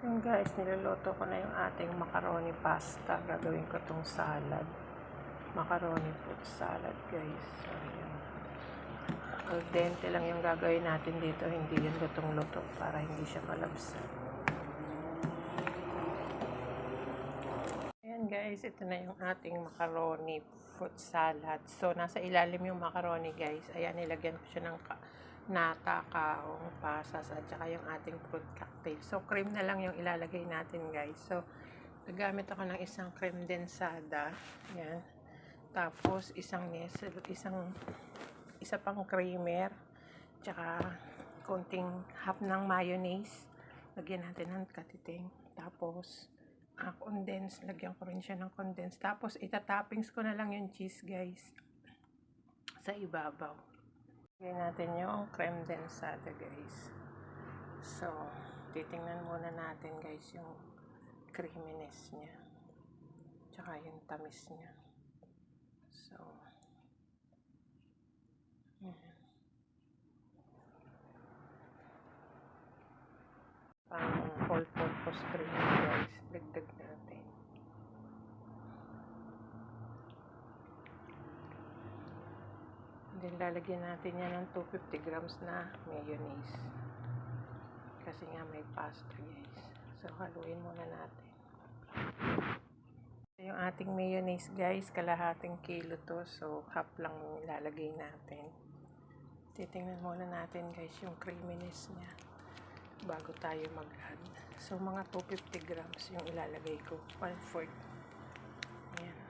Yung guys, niluluto ko na yung ating macaroni pasta. Gagawin ko tong salad. Macaroni fruit salad guys. So, yan. Al dente lang yung gagawin natin dito. Hindi yung lutong-luto para hindi siya malabsan. Ayan guys, ito na yung ating macaroni fruit salad. So, nasa ilalim yung macaroni guys. Ayan, nilagyan ko siya ng nata, kaong, pasas, at saka yung ating fruit cocktail. So, cream na lang yung ilalagay natin guys. So, gagamit ako ng isang cream densada. Ayan. Tapos, isa pang creamer. Tsaka, konting half ng mayonnaise. Lagyan natin ng katiting. Tapos, condense. Lagyan ko rin siya ng condense. Tapos, itatoppings ko na lang yung cheese guys. Sa ibabaw. Lagyan natin yung creme densada guys. So, titingnan muna natin guys yung creaminess niya. Tsaka yung tamis niya. So, pang all-purpose cream guys. Dagdag natin. Then, lalagyan natin yan ng 250 grams na mayonnaise. Kasi nga may pasta guys. So, haluin muna natin. Yung ating mayonnaise guys, kalahating kilo to. So, half lang ilalagay natin. Titingnan muna natin guys yung creaminess niya bago tayo mag-add. So, mga 250 grams yung ilalagay ko. 1/4. Ayan.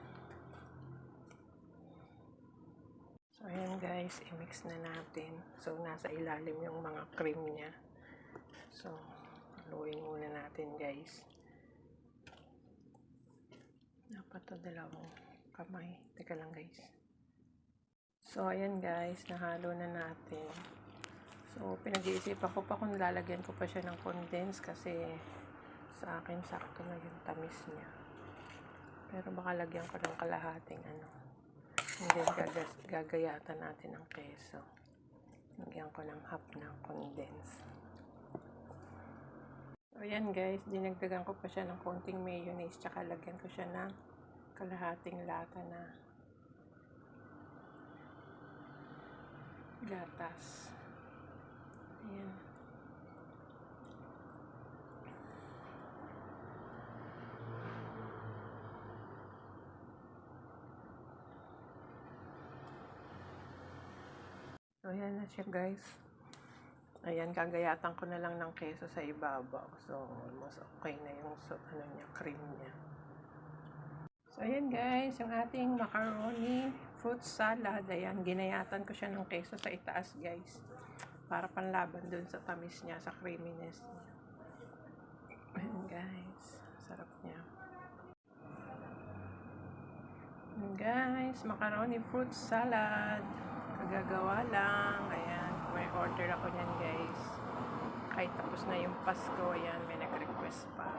So, ayan guys, i-mix na natin. So, nasa ilalim yung mga cream niya. So, haluin muna natin guys. Dapat to dalawang kamay. Teka lang guys. So, ayan guys, nahalo na natin. So, pinag-iisipan ko pa kung lalagyan ko pa siya ng condense kasi sa akin sakto na yung tamis niya. Pero baka lagyan ko ng kalahating ano. And then, gagayatan natin ng keso. Lagyan ko ng half ng condense. So, ayan guys, dinagdagan ko pa siya ng konting mayonnaise tsaka lagyan ko siya ng kalahating lata na gatas. Ayan. So, ayan na siya guys. Ayan, gagayatan ko na lang ng keso sa ibabaw. So, almost okay na yung cream niya. So, ayan guys, yung ating macaroni fruit salad. Ayan, ginayatan ko siya ng keso sa itaas guys. Para panlaban dun sa tamis niya, sa creaminess niya. Ayan guys, sarap niya. Ayan guys, macaroni fruit salad. Kagagawa lang. Ayan, may order ako niyan guys. Kahit tapos na yung Pasko, ayan, may nag-request pa.